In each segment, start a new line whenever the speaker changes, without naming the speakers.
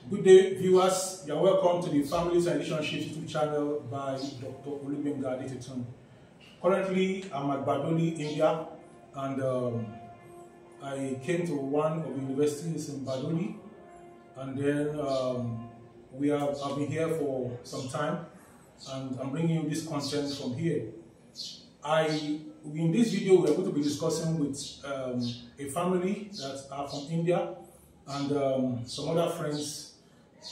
Good day, viewers. You are welcome to the Families and Relationships YouTube channel by Dr. Olubenga Adetitun. Currently, I'm at Badoli, India, and I came to one of the universities in Badoli, and then I've been here for some time, and I'm bringing you this content from here. In this video, we're going to be discussing with a family that are from India and some other friends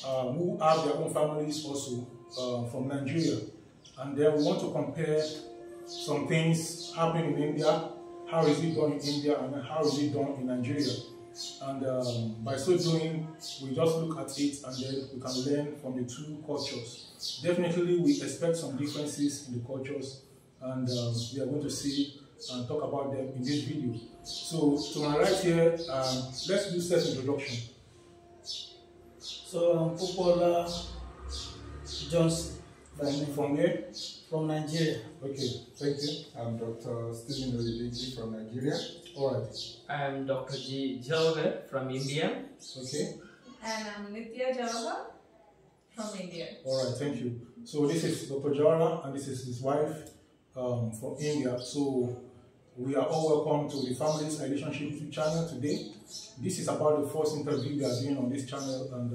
who have their own families also from Nigeria. And then we want to compare some things happening in India, how is it done in India, and how is it done in Nigeria. And by so doing, we just look at it and then we can learn from the two cultures. Definitely, we expect some differences in the cultures, and we are going to see and talk about them in this video. So, to my right here, let's do self-introduction.
So I'm Popola Johnson.
From where?
From Nigeria.
Okay, thank you.
I'm Dr. Stephen Olibiji from Nigeria.
Alright.
I'm Dr. G. Jawahar from India.
Okay.
And I'm Nitya Jawahar from India.
Alright, thank you. So this is Dr. Jawahar and this is his wife from India. So we are all welcome to the Families and Relationships YouTube channel today. This is about the first interview we are doing on this channel, and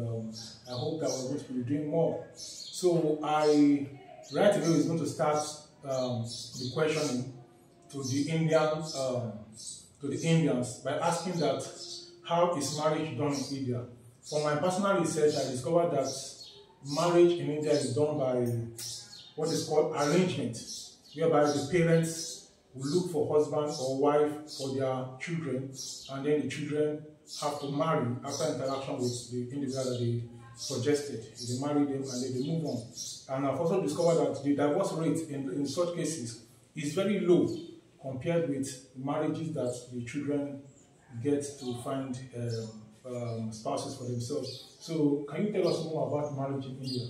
I hope that we're going to be doing more. So right away is going to start the questioning to the Indians by asking that how is marriage done in India? From my personal research, I discovered that marriage in India is done by what is called arrangement, whereby the parents will look for husband or wife for their children, and then the children have to marry after interaction with the individual that they suggested. They marry them and then they move on. And I've also discovered that the divorce rate in such cases is very low compared with marriages that the children get to find spouses for themselves. So can you tell us more about marriage in India?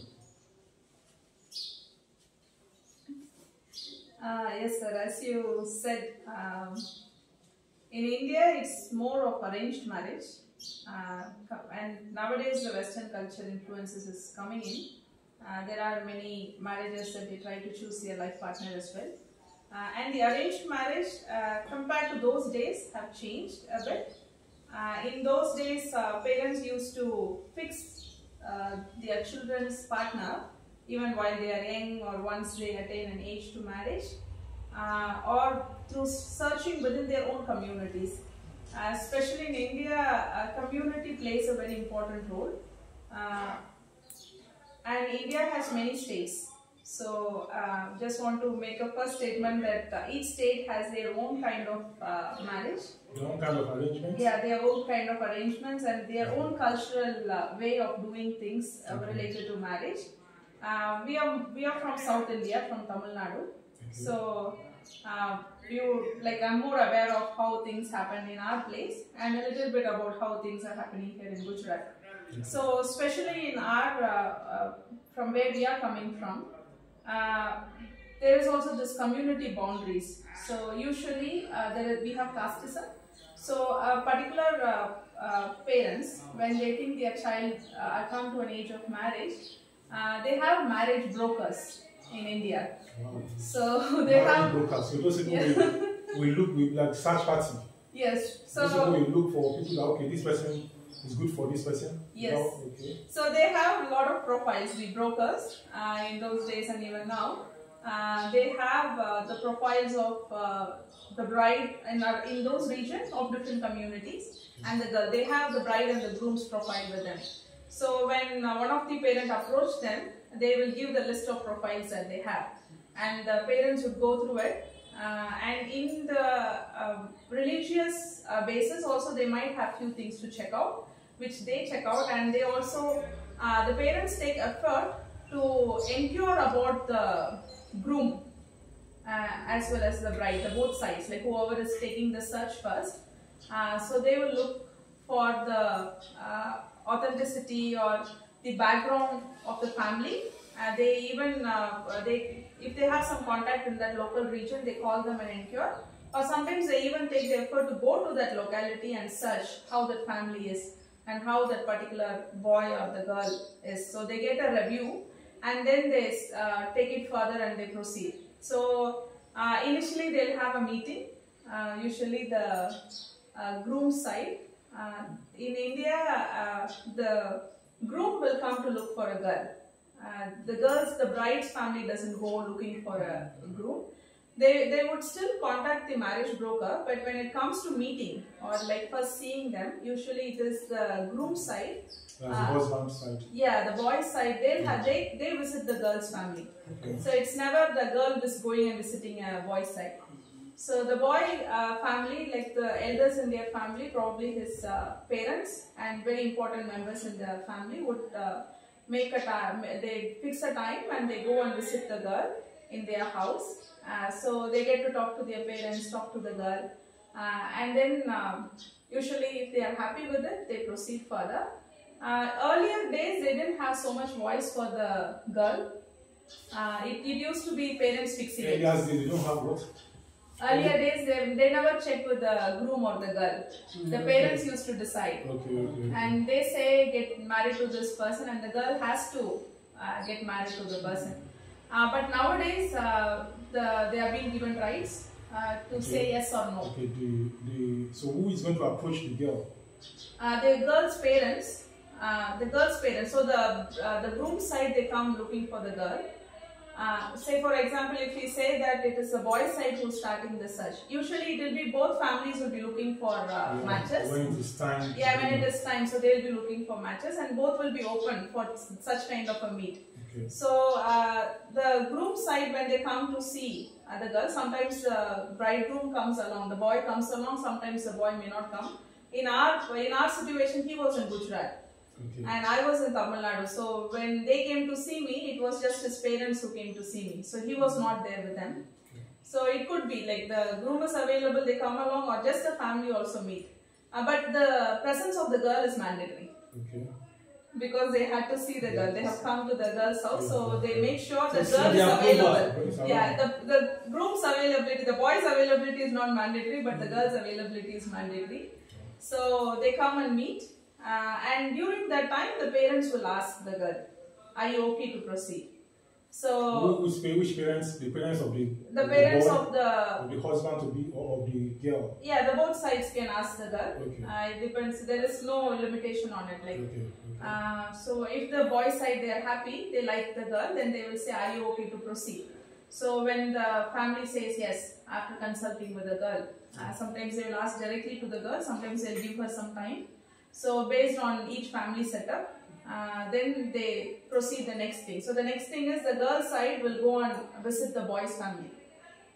Yes, sir. As you said, in India it's more of arranged marriage, and nowadays the Western culture influences is coming in. There are many marriages that they try to choose their life partner as well, and the arranged marriage compared to those days have changed a bit. In those days, parents used to fix their children's partner even while they are young or once they attain an age to marriage, or through searching within their own communities. Especially in India, community plays a very important role, and India has many states. So just want to make a first statement that each state has their own kind of marriage.
Their own kind of arrangements?
Yeah, their own kind of arrangements and their own cultural way of doing things related to marriage. We are from South India, from Tamil Nadu. Okay. So I'm more aware of how things happen in our place and a little bit about how things are happening here in Gujarat. Okay. So especially in our from where we are coming from, there is also this community boundaries. So usually we have casteism. So particular parents, when they think their child come to an age of marriage, they have marriage brokers in India.
Wow.
So they have
brokers. So those people we look with like search party.
Yes. So
those people we look for people that okay, this person is good for this person.
Yes.
Oh, okay.
So they have a lot of profiles. The brokers in those days and even now, they have the profiles of the bride in those regions of different communities, and the girl. They have the bride and the groom's profile with them. So when one of the parents approach them, they will give the list of profiles that they have, and the parents would go through it. And in the religious basis also, they might have few things to check out, which they check out, and they also the parents take effort to inquire about the groom as well as the bride, the both sides, like whoever is taking the search first. So they will look for the authenticity or the background of the family. They even if they have some contact in that local region, they call them and inquire, or sometimes they even take the effort to go to that locality and search how that family is. and how that particular boy or the girl is. So they get a review and then they take it further and they proceed. So initially they'll have a meeting, usually the groom side. In India, the groom will come to look for a girl. The bride's family doesn't go looking for a groom. They would still contact the marriage broker, but when it comes to meeting or like first seeing them, usually it is the groom side.
The husband's side.
Yeah, the boy's side. They visit the girl's family.
Okay.
So it's never the girl is going and visiting a boy's side. So the boy family, like the elders in their family, probably his parents and very important members in the family would make a time. They fix a time and they go and visit the girl in their house. So they get to talk to their parents, talk to the girl, and then usually if they are happy with it, they proceed further. Earlier days, they didn't have so much voice for the girl. It used to be parents fixing it.
Yes, they don't have what?
Earlier days, they never checked with the groom or the girl. The parents used to decide.
Okay.
And they say, get married to this person, and the girl has to get married to the person. But nowadays, they are being given rights to say yes or no.
Okay, so who is going to approach the girl?
The girl's parents. So the groom side, they come looking for the girl. Say for example, if we say that it is the boy's side who's starting the search, usually it will be both families will be looking for matches.
When it is time.
Yeah, when it is time, so they'll be looking for matches, and both will be open for such kind of a meet.
Okay.
So the groom side, when they come to see the girl, sometimes the bridegroom comes along, the boy comes along, sometimes the boy may not come. In our situation, he was in Gujarat.
Okay.
And I was in Tamil Nadu. So when they came to see me, it was just his parents who came to see me. So he was not there with them.
Okay.
So it could be like the groom is available, they come along, or just the family also meet. But the presence of the girl is mandatory.
Okay.
Because they had to see the girl. They have come to the girl's house, so they make sure the
So
girl is available. Yeah,
available.
the groom's availability, the boy's availability is not mandatory, but the girl's availability is mandatory. So they come and meet. And during that time, the parents will ask the girl, "Are you okay to proceed?" So
which parents? The parents of the
parents
boy,
of the
husband to be or of the girl.
Yeah, the both sides can ask the girl.
Okay.
It depends. There is no limitation on it. Like,
Okay.
so if the boy side they are happy, they like the girl, then they will say, "Are you okay to proceed?" So when the family says yes after consulting with the girl, sometimes they will ask directly to the girl. Sometimes they'll give her some time. So based on each family setup, then they proceed the next thing. So the next thing is the girl side will go and visit the boy's family.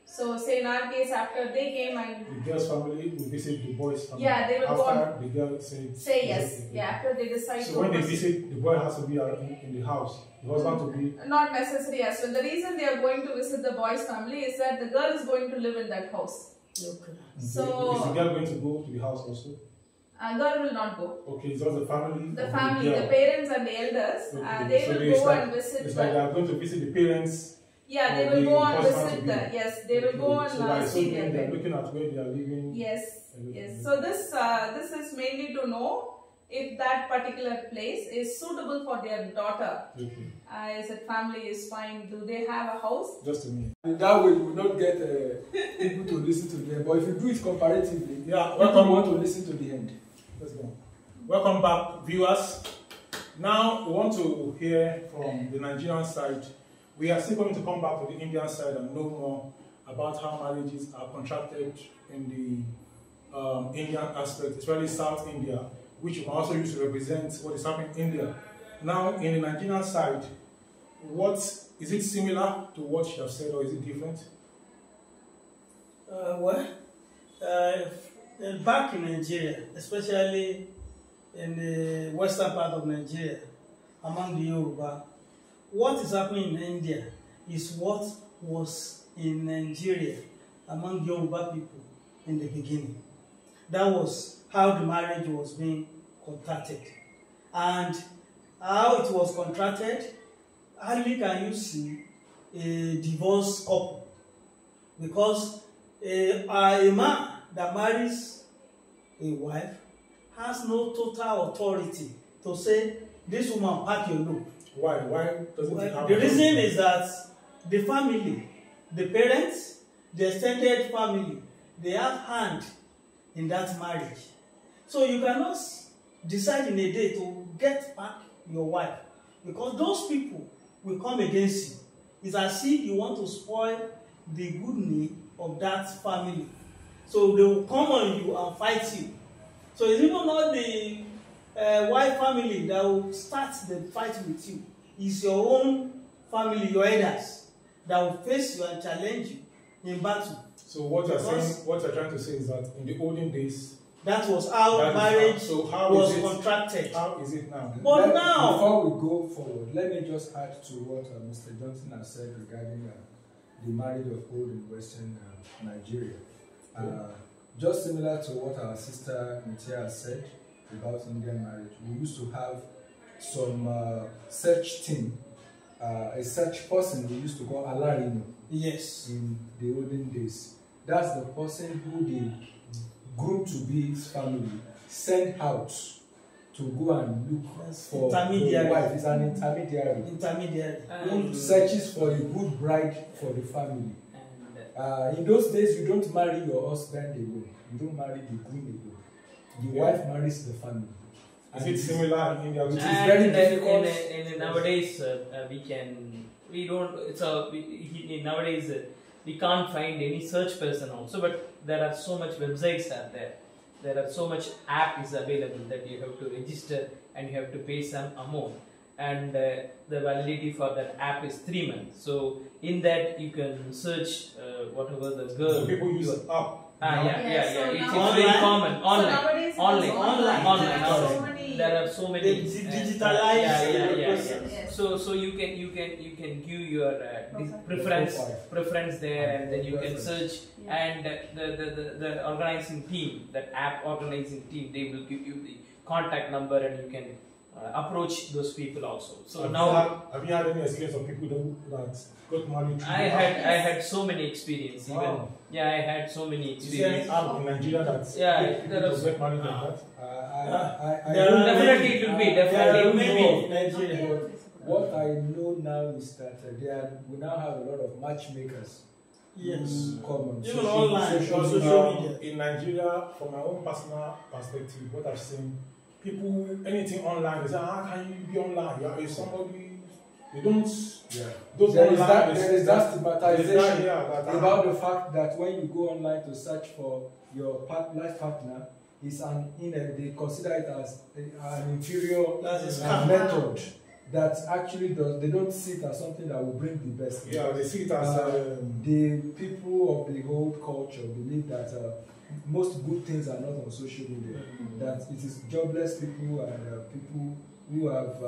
So say in our case, after they came and
the girl's family will visit the boy's family.
Yeah, they will
after
go on.
The girl
Say yes. Yeah, after they decide.
So when they visit, the boy has to be in the house. The husband to be.
Not necessary as well. The reason they are going to visit the boy's family is that the girl is going to live in that house.
Okay.
So
is the girl going to go to the house also?
Girl will not go.
Okay, it's just the family.
The family, the parents and the elders,
Okay.
they
So
will
it's
go
like,
and visit.
It's like they are going to visit the parents.
Yeah, they
or
will
the
go and
husband
visit
to
the.
be.
Yes, they will go
So by
and
so
see
doing,
them.
they are looking at where they are living.
Yes, yes. So this is mainly to know if that particular place is suitable for their daughter.
Okay.
Is it family is fine? Do they have a house?
Just a minute.
In that way, you will not get people to listen to them. But if you do it comparatively,
Yeah,
people want to listen to the end.
Let's go. Welcome back, viewers. Now we want to hear from the Nigerian side. We are still going to come back to the Indian side and know more about how marriages are contracted in the Indian aspect, especially South India, which you can also use to represent what is happening in India. Now, in the Nigerian side, is it similar to what you have said, or is it different?
Back in Nigeria, especially in the western part of Nigeria, among the Yoruba, what is happening in India is what was in Nigeria among Yoruba people in the beginning. That was how the marriage was being contracted. And how it was contracted, hardly can you see a divorced couple. Because a man that marries a wife has no total authority to say, this woman pack your load.
Why? Why doesn't it have
The reason is that the family, the parents, the extended family, they have hand in that marriage. So you cannot decide in a day to get back your wife, because those people will come against you. It's as if you want to spoil the good name of that family. So they will come on you and fight you. So it's even not the wife family that will start the fight with you. It's your own family, your elders, that will face you and challenge you in battle.
So what you're saying, what you're trying to say is that in the olden days,
that was how marriage was contracted.
How is it now?
But now,
before we go forward, let me just add to what Mr. Johnson has said regarding the marriage of old in Western Nigeria. Just similar to what our sister Mitia has said about Indian marriage, we used to have some search team, a search person we used to call Alarino.
Yes.
In the olden days. That's the person who the groom-to-be's family sent out to go and look for the wife. It's an intermediary. Who searches for a good bride for the family. In those days, you don't marry your husband alone. You don't marry the groom alone. The wife marries the family.
Is it similar in India?
Which is very difficult.
Nowadays, nowadays we can't find any search person also, but there are so much websites out there. There are so much app is available that you have to register and you have to pay some amount, and the validity for that app is 3 months. So in that you can search whatever the girl.
So people use the app.
Yeah. It's very common. Online. There are so many digitalized. So you can give your preference there, and then you can search, and the organizing team, that app organizing team, they will give you the contact number, and you can approach those people also. So
have you had any experience of people that got married?
I had so many experience.
Wow.
I had so many experience.
Is there any app in Nigeria that people get married like that?
Definitely it will be. Definitely.
What I know now is that we now have a lot of matchmakers.
Yes.
Come on.
Even online, social media.
In Nigeria, from my own personal perspective, what I've seen, people, anything online, they say, how can you be online? You are somebody, they don't. Yeah.
There is that stigmatization about the fact that when you go online to search for your life partner, they consider it as an inferior method that actually they don't see it as something that will bring the best.
Yeah, they see it as
the people of the whole culture believe that most good things are not on social media. That it is jobless people and people who have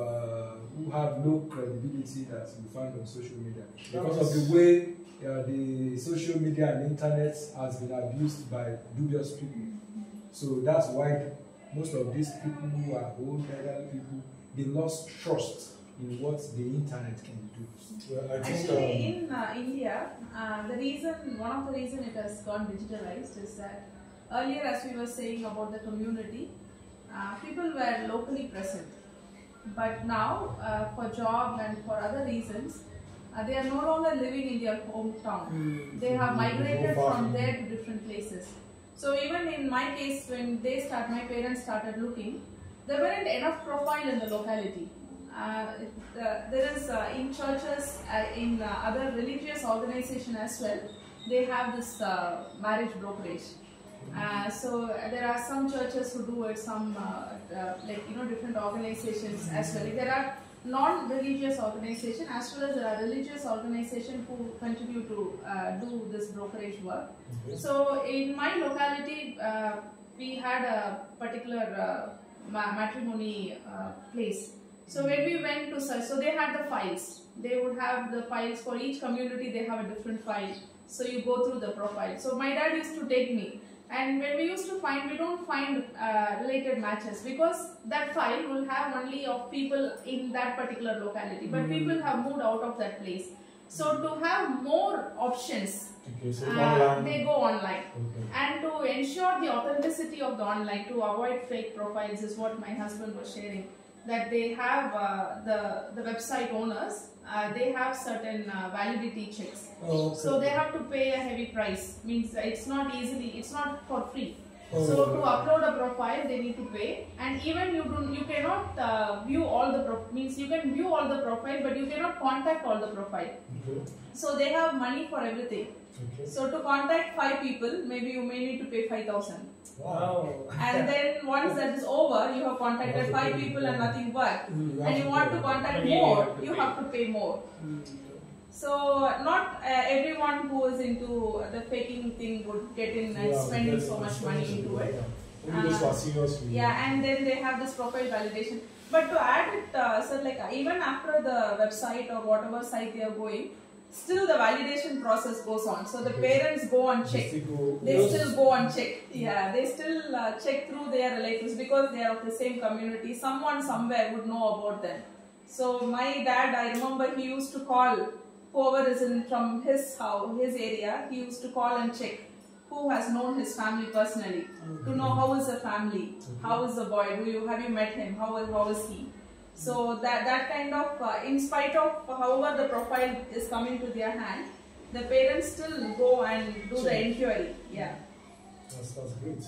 low credibility that you find on social media because of the way the social media and internet has been abused by dubious people. So that's why most of these people who are old, elderly people, they lost trust in what the internet can do.
Well, I think
actually, in India, one of the reasons it has gone digitalized is that earlier, as we were saying about the community, people were locally present. But now, for job and for other reasons, they are no longer living in their hometown. They have migrated from there to different places. So even in my case, when my parents started looking, there weren't enough profile in the locality. There is in churches, in other religious organizations as well, they have this marriage brokerage. So there are some churches who do it, some different organizations as well. There are non-religious organizations as well as there are religious organizations who continue to do this brokerage work. So in my locality, we had a particular matrimony place. So when we went to search, so they had the files. They would have the files for each community. They have a different file. So you go through the profile. So my dad used to take me. And when we used to find, we don't find related matches because that file will have only of people in that particular locality. But people have moved out of that place. So to have more options,
Okay, so online.
they go online.
Okay.
And to ensure the authenticity of the online, to avoid fake profiles, is what my husband was sharing. That they have the website owners, they have certain validity checks.
Okay.
So they have to pay a heavy price. Means it's not for free.
Oh.
So to upload a profile, they need to pay, and even you cannot view all the means you can view all the profile, but you cannot contact all the profile.
Okay.
So they have money for everything.
Okay.
So to contact 5 people, maybe you may need to pay 5,000.
Wow.
And then once that is over, you have contacted 5 people and nothing worked. And you want to contact more, you have to pay more. So not everyone who is into the faking thing would get in and spending so much money into it.
Only those who are serious.
Yeah, and then they have this profile validation. But to add it, so like even after the website or whatever site they are going, still the validation process goes on. So the parents go and check. They still go and check. Yeah, they still check through their relatives because they are of the same community. Someone somewhere would know about them. So my dad, I remember he used to call whoever is in from his house, his area. He used to call and check who has known his family personally, to know how is the family, how is the boy, have you met him, how is he. So that kind of, in spite of however the profile is coming to their hand, the parents still go and do the inquiry. Yeah.
That's great.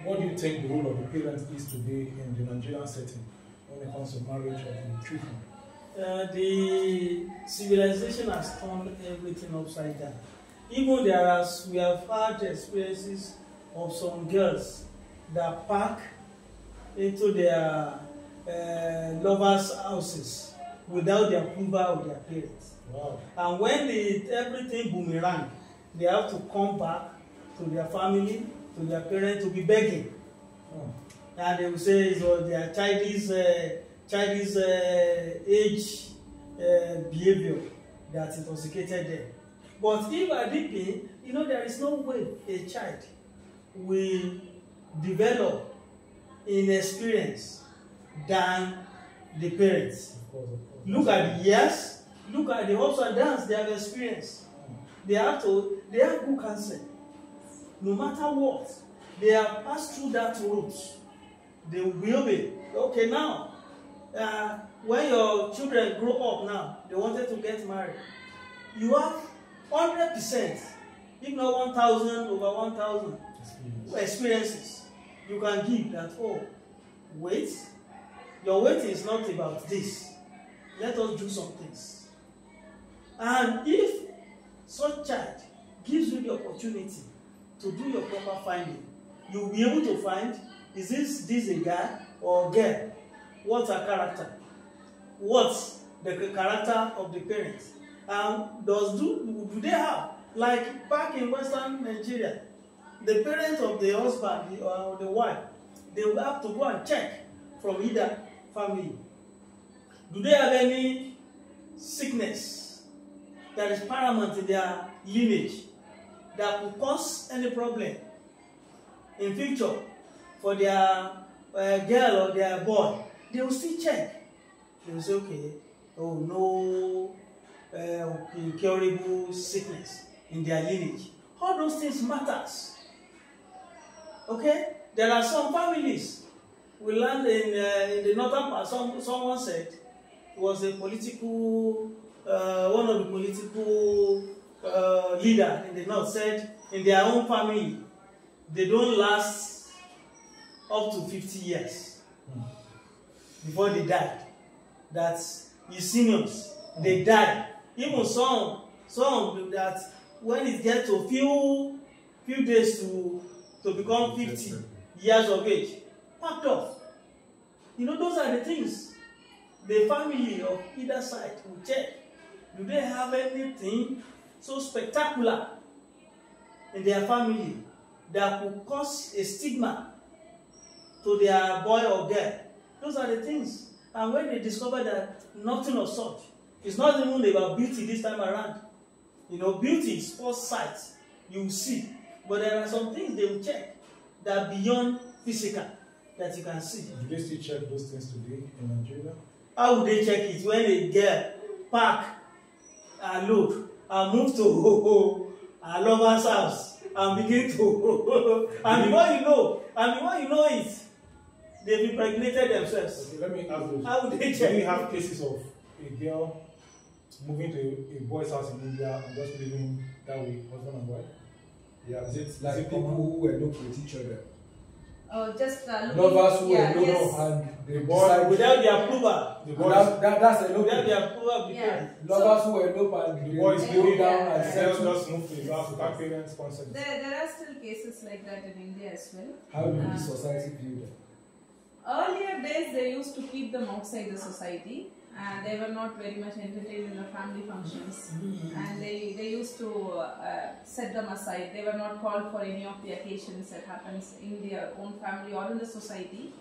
What do you think the role of the parents is today in the Nigerian setting when it comes to marriage and children?
The civilization has turned everything upside down. Even we have had experiences of some girls that pack into their lovers' houses without the approval of their parents.
Wow.
And when everything boomerang, they have to come back to their family, to their parents, to be begging.
Oh.
And they will say it's their childish age behavior that intoxicated them. But if deeply, there is no way a child will develop in experience than the parents.
Of course.
Look at the years, look at the ups and downs they have experienced. They have good counsel. No matter what, they have passed through that route. They will be. Okay, now, when your children grow up now, they wanted to get married. You have 100%, if not 1,000 over 1,000 experiences you can give that, wait, your waiting is not about this. Let us do some things. And if such child gives you the opportunity to do your proper finding, you'll be able to find, is this a guy or a girl? What's her character? What's the character of the parents? Do they have, like back in Western Nigeria, the parents of the husband or the wife, they will have to go and check from either family. Do they have any sickness that is paramount in their lineage that will cause any problem in future for their girl or their boy? They will still check. They will say, okay, no incurable sickness in their lineage. All those things matters. Okay? There are some families. We learned in the northern part, someone said, it was a political, one of the political leader in the north said, in their own family, they don't last up to 50 years before they die. That's his seniors, they die. Even some that when it gets to few days to become 50 years of age, packed off. Those are the things the family of either side will check. Do they have anything so spectacular in their family that could cause a stigma to their boy or girl? Those are the things. And when they discover that nothing of such, it's not even about beauty this time around. Beauty is first sight, you will see. But there are some things they will check that are beyond physical that you can see.
Do they still check those things today in Nigeria?
How would they check it when a girl pack look, I moved to a lover's house and begin to, and before you know it, they've impregnated themselves.
Okay, let me ask you.
How would they
Do
check?
you have cases of a girl moving to a boy's house in India and just living that way, husband and wife?
Yeah, it's like people who elope with each other.
Just looking,
Lovers who
yeah,
elope
yes.
and they
Boy,
decide
Without the approval.
The
and
boy,
that's
Without
eloping.
the approval of the
Yeah.
parents.
Lovers who elope and
the boy is
they go
living
down
Yeah.
and
the girl
settle.
just moved to his house without parents' consent.
There are still cases like that in India as well.
How do the society view that?
Earlier days, they used to keep them outside the society, and they were not very much entertained in the family functions. And they used to set them aside. They were not called for any of the occasions that happens in their own family or in the society.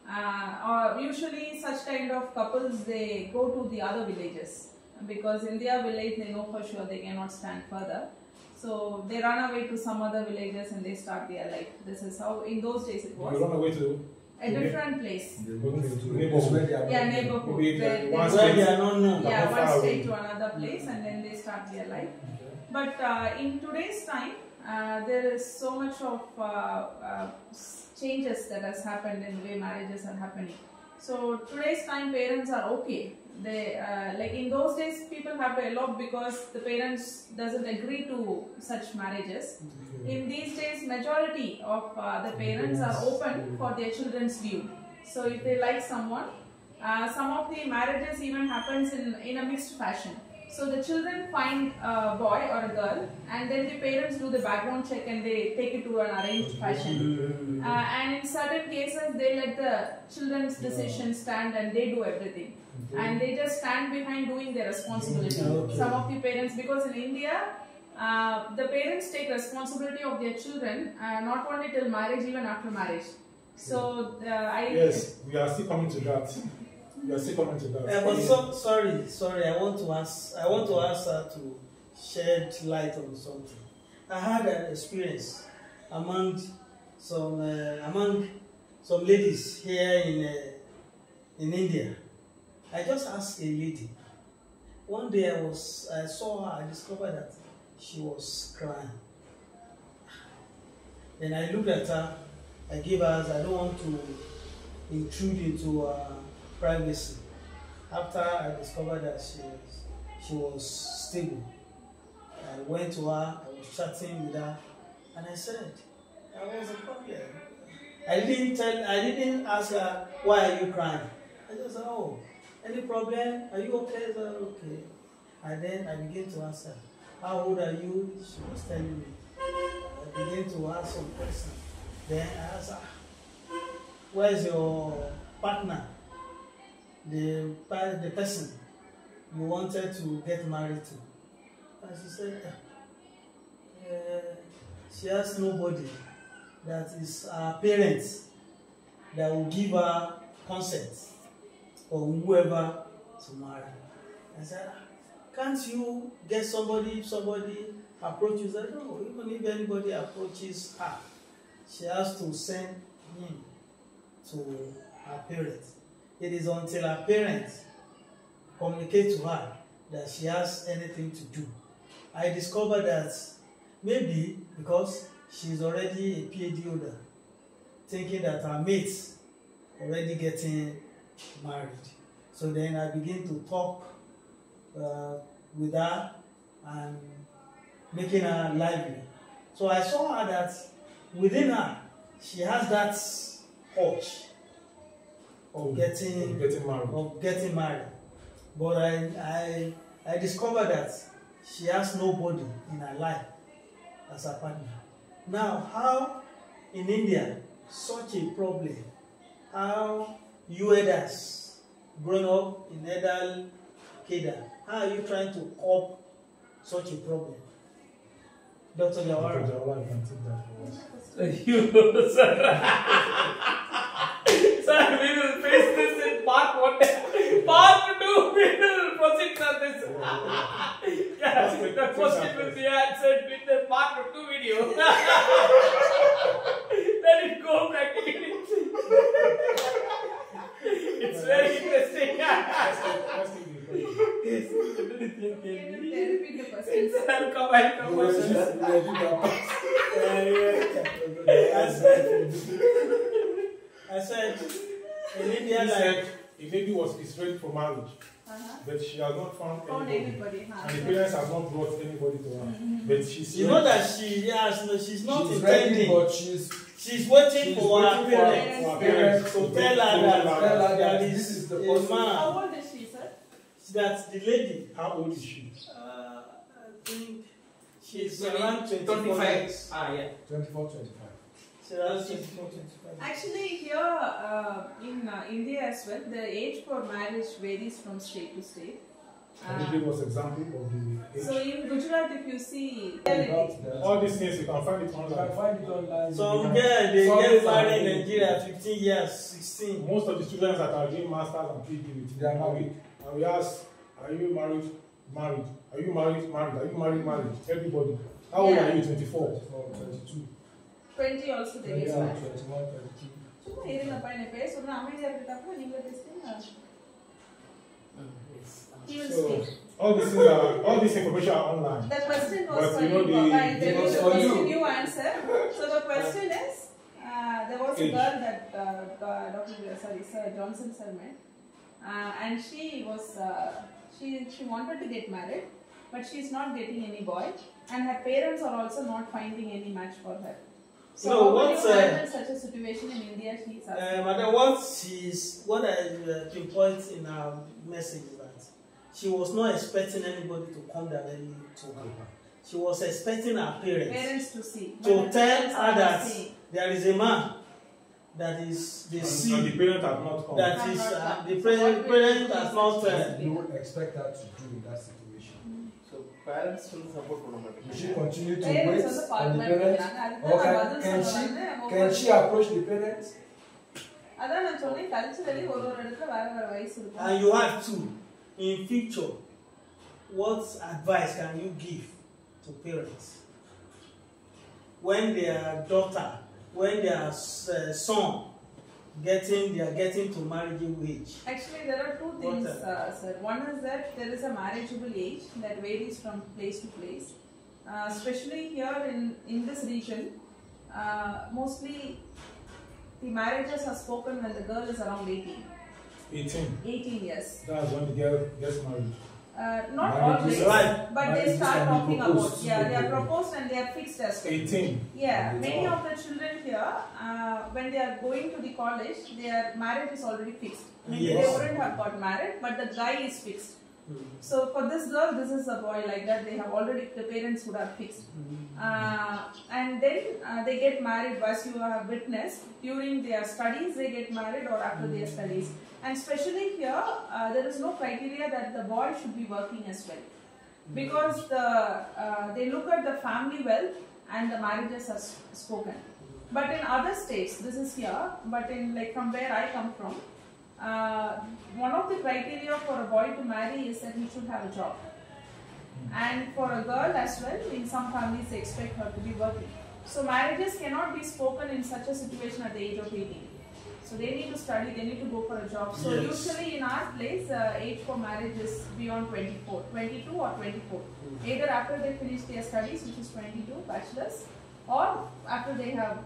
Or usually, such kind of couples, they go to the other villages, because in their village they know for sure they cannot stand further. So they run away to some other villages and they start their life. This is how in those days it
You
was.
run away to
A different place.
They go into
Neighborhood.
where they are
Yeah,
not-
neighborhood.
Maybe
Where
one
they-
Where they are not known.
yeah,
How far
one
away?
state to another place, and then they start their life. But in today's time, there is so much of changes that has happened in the way marriages are happening. So today's time, parents are okay. They like in those days, people have to elope because the parents doesn't agree to such marriages. In these days, majority of the parents are open for their children's view. So if they like someone, some of the marriages even happens in a mixed fashion. So the children find a boy or a girl, and then the parents do the background check and they take it to an arranged fashion. And in certain cases, they let the children's decision stand and they do everything. And they just stand behind doing their responsibility.
Okay.
Some of the parents, because in India, the parents take responsibility of their children, not only till marriage, even after marriage. So
Yes, we are still coming to that. We are still coming to that.
But sorry. I want to ask her to shed light on something. I had an experience among some ladies here in India. I just asked a lady. One day I saw her. I discovered that she was crying. Then I looked at her. I gave her. I don't want to intrude into her privacy. After I discovered that she was stable, I went to her. I was chatting with her, and I said, "There was a problem." I didn't ask her, "Why are you crying?" I just said, "Oh, any problem? Are you okay?" I said, "Okay." And then I began to ask her, "How old are you?" She was telling me. I began to ask some questions. Then I asked her, "Where's your partner? The person you wanted to get married to?" And she said, she has nobody. That is her parents that will give her consent or whoever to marry. I said, "Can't you get somebody if somebody approaches her?" No, even if anybody approaches her, she has to send him to her parents. It is until her parents communicate to her that she has anything to do. I discovered that maybe because she's already a PhD holder, thinking that her mates already getting married. So then I begin to talk with her and making her lively. So I saw her that within her, she has that urge of getting married. But I discovered that she has nobody in her life as a partner. Now, how in India such a problem? How you elders growing up in Edal Keda, how are you trying to cope such a problem? Dr. Jawara.
Jawara can take that for us.
Sir, we will face this in part 1. Part 2, we will proceed on this. The question will be answered with the part 2 video. Let it go practically. It's very interesting.
Let's take the question.
Can you tell questions.
Welcome. I said, in India,
He
like,
said a lady is ready for marriage, but she has not found anybody. And the parents have not brought anybody to her. But she's
you know that she's not
She's
intending.
ready, but she's
waiting for her
her
parents to tell her that there
this is the
a
person.
man.
How old is she, sir?
That's the lady.
How old is she?
I think she's
Maybe
around
25. Ah, yeah.
24, 25.
She's around 24, 25.
Actually, here in India as well, the age for marriage varies from state to state.
Can you give us example of the age?
So in Gujarat, if you see,
All these things you can find it
You can
online.
find it online.
Some girl, they get married in Nigeria 15 years, 16.
Most of the students that are doing masters and PhD with
They are married.
and we ask, are you married? Married. Are you married? Married. Are you married? Married. Everybody. How old
Yeah.
are you? 24.
22.
20 also they get
Yeah,
married.
21, 22.
சும்மா இருங்கப்பா என்ன பேசணும் அமைதியா இருக்கட்டாப்பா நீங்க பேசுறீங்க he will
So
speak.
all this information are online.
The question was
But
for
you know
you, Papa. I
the-
tell you
was
the
for
question
you.
you answer. So the question is, there was a
Age.
girl that Sir Johnson sir met, and she was she wanted to get married, but she is not getting any boy, and her parents are also not finding any match for her. So
No,
how would
what's,
you handle such a situation in India? She is asking.
Madam, what I pinpoint in our message is that she was not expecting anybody to come directly to her. She was expecting her
Parents to see.
to
But the
tell
parents
her
are not
that
seeing.
there is a man that is they
And
see
the parents have not come.
that
Have
is
not come.
the
So what will
parent
you
has
do?
not
You would expect her to do in that situation.
So parents will support one
Will she continue to
Parents
wait
வந்து
on
பார்க்க
the parents?
மாட்டேங்கிறாங்க.
Or
அதுதான் நான் பதில்
can
சொல்ல
can
வந்தேன்.
she approach the parents?
அதான் நான் சொன்னேன் கல்ச்சரலி ஒரு இடத்துல வேற வயசு இருக்கும்.
and you have to in future what advice can you give to parents when their daughter when their son they are getting to marriageable age?
Actually, there are two things, sir. One is that there is a marriageable age that varies from place to place. Especially here in this region, mostly the marriages are spoken when the girl is around 18. 18 years.
That's when the girl gets married.
Not
Marriages,
always,
right.
but they
Marriages
start
can be
talking
proposed.
about, yeah, they are proposed and they are fixed as well.
18.
Yeah, many of the children here, when they are going to the college, their marriage is already fixed. Maybe
Yes.
they wouldn't have got married, but the guy is fixed. So for this girl, this is a boy like that. They have already, the parents would have fixed. And then they get married, as you have witnessed, during their studies, they get married or after their studies. And especially here, there is no criteria that the boy should be working as well. Because they look at the family wealth and the marriages are spoken. But in other states, this is here, but in like from where I come from, one of the criteria for a boy to marry is that he should have a job. And for a girl as well, in some families they expect her to be working. So marriages cannot be spoken in such a situation at the age of 18. So they need to study, they need to go for a job. So
Yes.
usually in our place, age for marriage is beyond 24, 22 or 24. Either after they finish their studies, which is 22, bachelor's, or after they have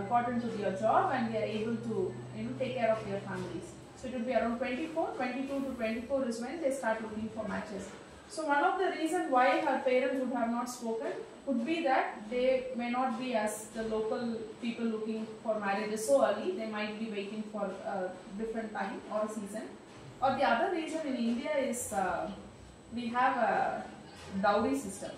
got into their job and they are able to take care of their families. So it will be around 24, 22 to 24 is when they start looking for matches. So one of the reasons why her parents would have not spoken could be that they may not be as the local people looking for marriages so early. They might be waiting for a different time or a season. Or the other reason in India is we have a dowry system.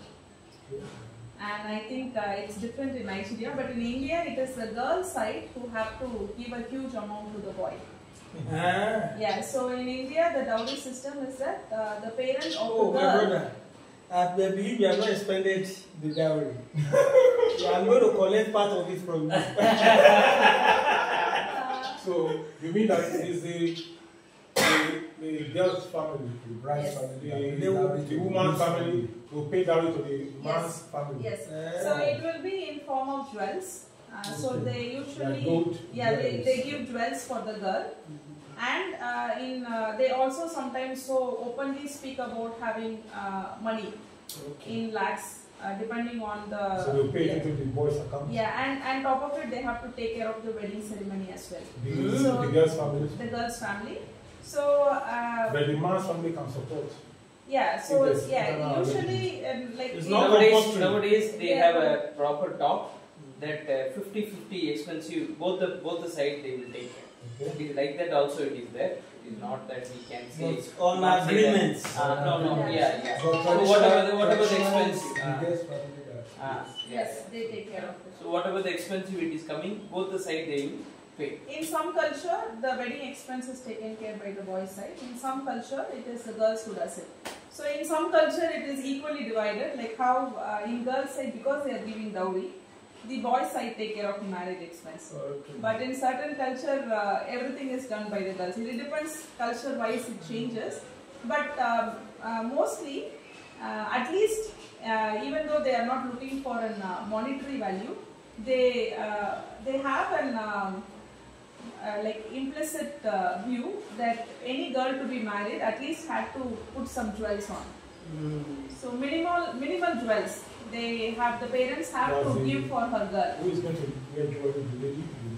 And I think it's different in Nigeria, but in India it is the girl side who have to give a huge amount to the boy. Yeah, so in India the dowry system is that the parent of
Oh,
the
my
girl.
brother, I believe you have not expended the dowry. I'm going to collect part of it from you.
So you mean that it is the girl's family,
The bride's
Yes.
family.
the woman's family will pay dowry to the man's
Yes.
family.
Yes. So it will be in form of jewels. So they usually,
Like gold
they give jewels for the girl, and they also sometimes so openly speak about having money. in lakhs, depending on the.
So they pay it into the boys' account.
Yeah, and top of it, they have to take care of the wedding ceremony as well.
The girl's family.
The girl's family. So.
But the man's family can support.
Yeah. So usually like
nowadays they have a proper talk that 50-50 expensive both the sides they will take care.
Okay.
It is like that also it is there. It is not that we can say it's
on agreements.
Yeah.
So
So whatever the expensive.
yes, they take care of it.
So whatever the expensive it is coming, both the side they will pay.
In some culture, the wedding expense is taken care by the boys' side. In some culture, it is the girls who does it. So in some culture, it is equally divided. Like how in girls' side, because they are giving dowry, the boys' side take care of the marriage expense.
Okay.
But in certain culture, everything is done by the girls. It depends culture-wise, it changes. But mostly, at least, even though they are not looking for a monetary value, they have an like implicit view that any girl to be married at least had to put some jewels on. So minimal jewels. The parents have to give for her girl.
Who is going to wear jewelry?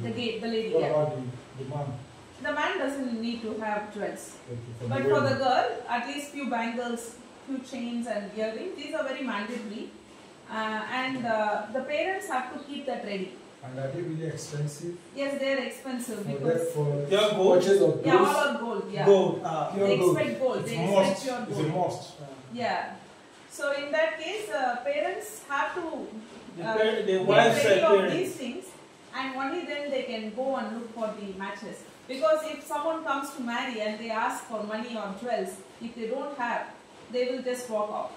The lady?
The lady.
What
Yeah.
about the man?
The man doesn't need to have jewels.
Okay,
But for the girl, at least few bangles, few chains and earrings. These are very mandatory. And the parents have to keep that ready.
And are they really expensive?
Yes, they are expensive
For
because
Pure gold?
purchase of
all
those?
are gold. Yeah.
Gold.
Pure
They
gold.
expect gold.
It's
They
a
expect
must.
pure
It's a
gold.
must.
Yeah. So in that case, parents have to
The
get
wife's
ready of
parents.
these things, and only then they can go and look for the matches. Because if someone comes to marry and they ask for money or jewels, if they don't have, they will just walk off.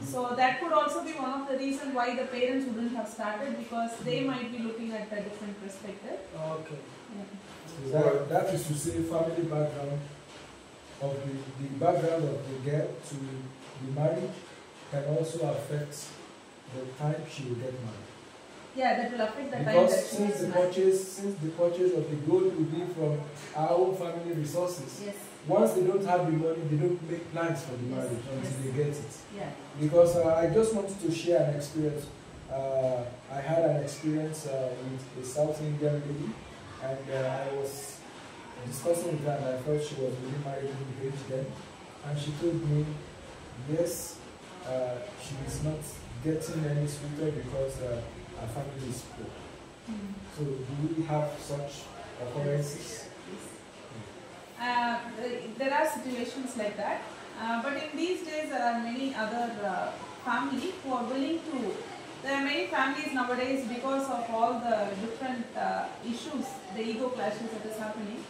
So that could also be one of the reasons why the parents wouldn't have started, because they might be looking at a different perspective.
Okay.
Yeah.
That is to say, family background of the background of the girl to the marriage can also affect the time she will get married.
Yeah, that will affect the time
Because
that she
since
is
the
married.
purchase of the gold will be from our own family resources,
Yes.
once they don't have the money, they don't make plans for the
Yes,
marriage until
yes.
they get it.
Yeah.
Because I just wanted to share an experience. I had an experience with a South Indian lady, and I was discussing with her, and I thought she was really married in the age then. And she told me, yes, she is not getting any sweeter because her family is poor. So do we have such occurrences?
There are situations like that, but in these days there are many other families who are willing to. There are many families nowadays, because of all the different issues, the ego clashes that is happening.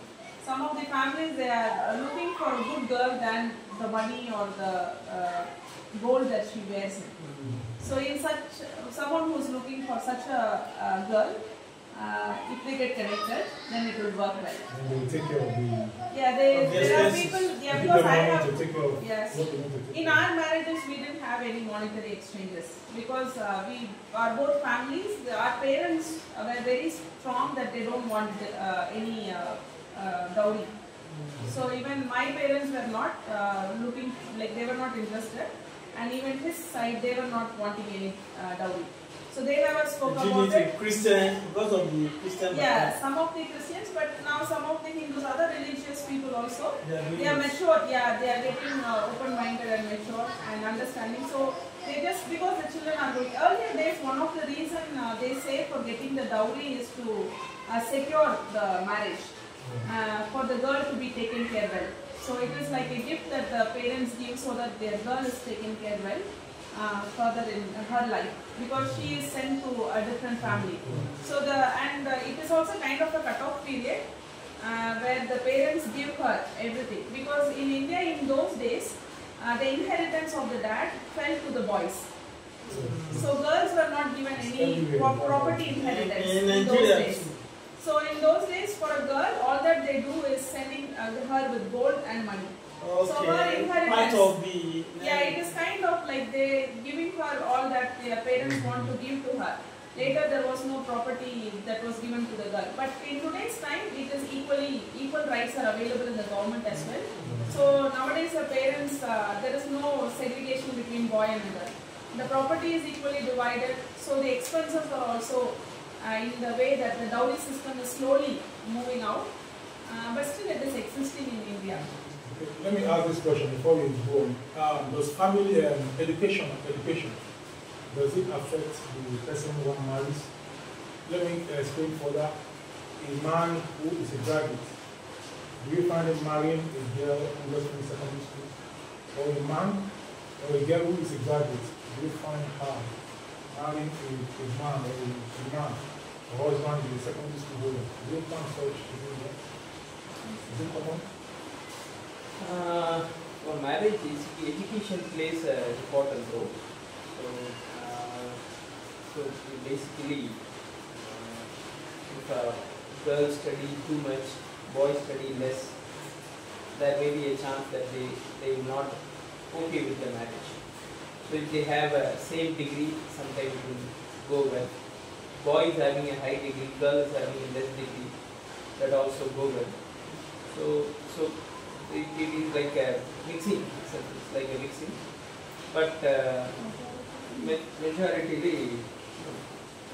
Some of the families, they are looking for a good girl than the money or the gold that she wears. So in someone who is looking for such a girl, if they get connected, then it will work well.
And they will take care of the.
Yeah, there are people. Yeah, because I have.
to take care of
Yes.
what they want to take
In
care of.
our marriages, we didn't have any monetary exchanges because we are both families. Our parents were very strong that they don't want any dowry. So even my parents were not looking, like they were not interested, and even his side, they were not wanting any dowry. So they never spoke about it.
Christian, because of the Christian
Yeah, some of the Christians, but now some of the Hindus, other religious people also,
background.
they are mature. Yeah, they are getting open-minded and mature and understanding. So they just, because the children are going. Earlier days, one of the reason they say for getting the dowry is to secure the marriage, for the girl to be taken care well. So it is like a gift that the parents give so that their girl is taken care well further in her life, because she is sent to a different family. So it is also kind of a cut-off period where the parents give her everything, because in India in those days the inheritance of the dad fell to the boys. So girls were not given any property inheritance
In
in those
Nigeria
days.
too.
So in those days, for a girl, all that they do is sending her with gold and money. So her
Okay,
inheritance.
part of the.
Yeah, it is kind of like they giving her all that their parents want to give to her. Later there was no property that was given to the girl. But in today's time, it is equal rights are available in the government as well. So nowadays the parents, there is no segregation between between boy and girl. The property is equally divided, so the expenses are also in the way that the dowry system is slowly moving out, but still it is existing in India.
Okay, let me ask this question before we go on. Does family education, does it affect the person who marries? Let me explain further. A man who is a graduate, do you find him marrying a girl who just finished secondary school? Or a man or a girl who is a graduate, do you find her marrying a man or a man or husband in a secondary school holder? Do you find such to be there? Is it common?
For marriage, education plays an important role. So basically, if girls study too much, boys study less, there may be a chance that they will not okay with the marriage. So if they have a same degree, sometimes it will go well. Boys having a high degree, girls having a less degree, that also go well. So it is like a mixing. It's like a mixing. But majority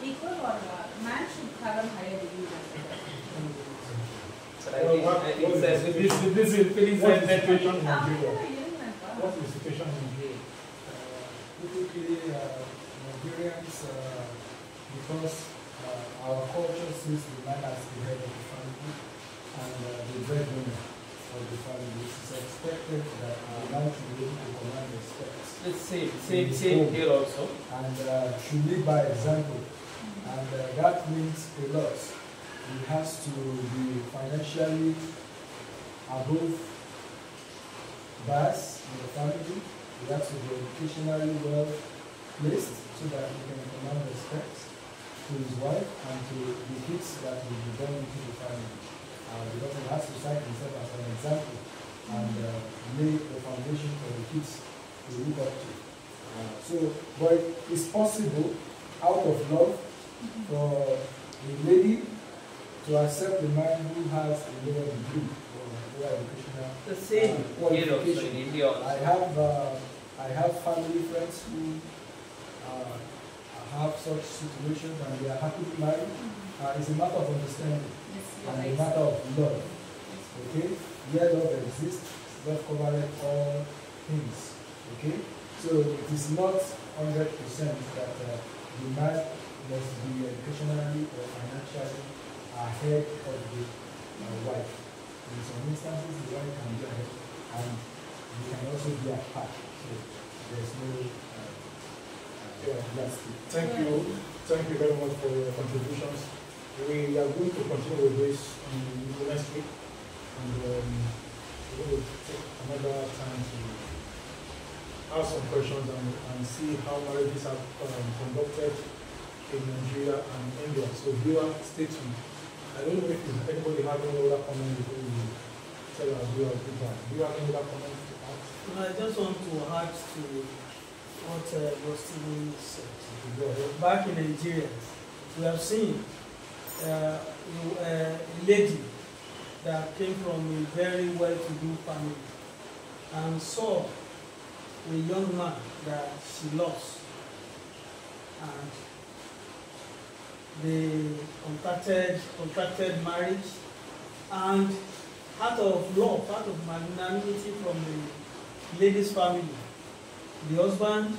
Equal or man should have a higher degree than
What is the situation in Nigeria? What is the situation in Nigeria?
Typically, Nigerians, because our culture sees the man as the head of the family and the breadwinner of the family, it is expected that the man should be able to command respect.
It's same here also.
And should lead by example. And that means a lot. He has to be financially above bias in the family. He has to be educationally well placed so that he can command respect to his wife and to the kids that will be born into the family. Because he has to cite himself as an example and lay the foundation for the kids to look up to. But it's possible, out of love, for a lady to accept a man who has a lower degree or lower educational
the same here also in India.
I have family friends who have such situations and they are happily married. It's a matter of understanding and a matter of love. Okay? Where love exists, love covers all things. Okay? So it is not 100% that the man must be educationally or financially ahead of the wife. In some instances, the wife can be ahead and he can also be apart. So there's no plastic.
Thank you very much for your contributions. We are going to continue with this next week, and we're going to take another time to ask some questions and see how marriages are conducted in Nigeria and India. So viewer, stay tuned. I don't know if anybody has any other comment before we tell our viewers goodbye. Do you have any other comment to add?
I just want to add to what Steven said. Back in Nigeria, we have seen a lady that came from a very well-to-do family and saw a young man that she lost, and they contracted marriage, and out of love, out of magnanimity from the lady's family, the husband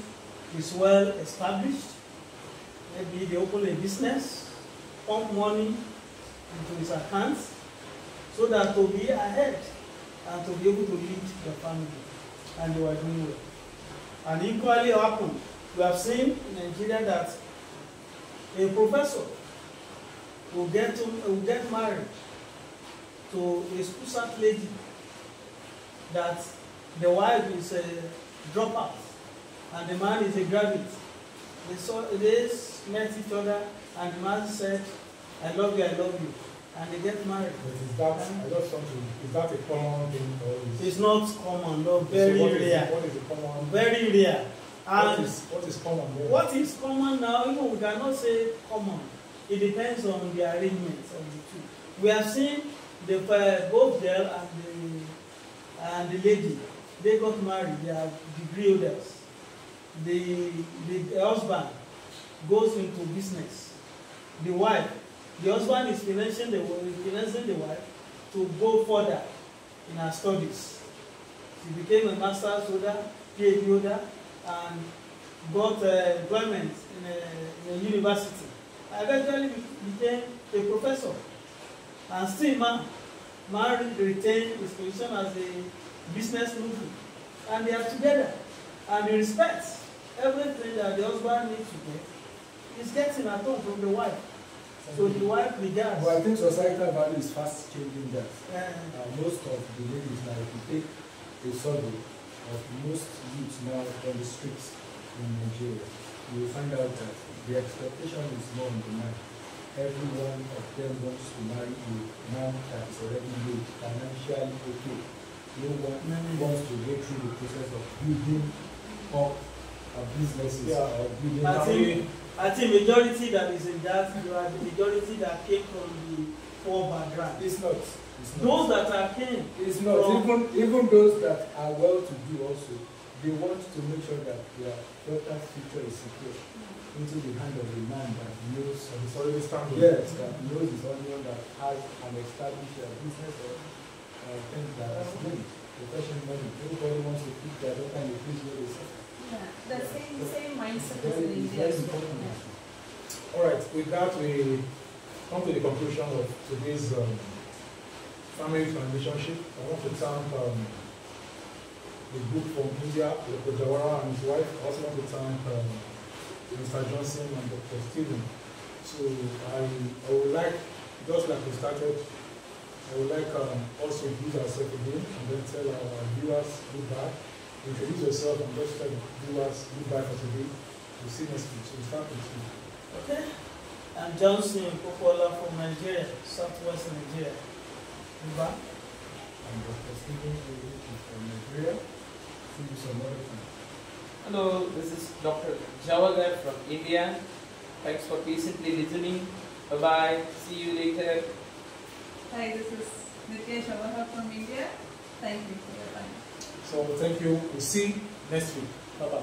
is well established. Maybe they open a business, pump money into his accounts so that to be ahead and to be able to lead the family, and they were doing well. And equally happened, we have seen in Nigeria that a professor will get married to a school lady that the wife is a dropout and the man is a graduate. They met each other and the man said, I love you, and they get married.
But is that a common thing? Or
it's not common, no, very rare.
What is common?
Very rare. And
what is common there?
What is common now, even we cannot say common. It depends on the arrangements of the two. We have seen both girl and the lady, they got married, they are degree holders. the husband goes into business. The husband is financing the wife to go further in her studies. She became a master's holder, PhD holder, and got employment in a university. Eventually became a professor, and still retained his position as a business mogul. And they are together, and he respects everything that the husband needs to get. He's getting at home from the wife. So the wife regards.
Well, I think societal value is fast changing that. Most of the ladies now, if you take a survey of most youths now on the streets in Nigeria, you will find out that the expectation is more on the man. Every one of them wants to marry a man that is already made financially okay. No one wants to go through the process of building up businesses or building up.
I think majority that is in that, you are the majority that came from the poor background.
It's not.
Those that are came.
It's not. Even those that are well to do also, they want to make sure that their daughter's future is secure into the hand of a man that knows his already standing. Yes, that knows his only one that has an established business or things that are doing professional money. Everybody wants to keep their daughter in the place where they serve.
Yeah, the same mindset is in India.
Alright, with that we come to the conclusion of today's family relationship. I want to thank the group from India, Dr. Jawara and his wife. I also want to thank Mr. Johnson and Dr. Stephen. So I would like, just like we started, I would like also introduce ourselves again and then tell our viewers goodbye. Introduce yourself and just tell the viewers goodbye for today. We'll see next week. So we'll start with you.
Okay. I'm Johnson Popola from Nigeria, southwest Nigeria. Goodbye.
I'm Dr. Stephen from Nigeria. See you some other time.
Hello, this is Dr. Javagar from India. Thanks for patiently listening. Bye-bye. See you later.
Hi, this is Nitya Shavaha from India. Thank you for your time.
So thank you. We'll see next week. Bye-bye.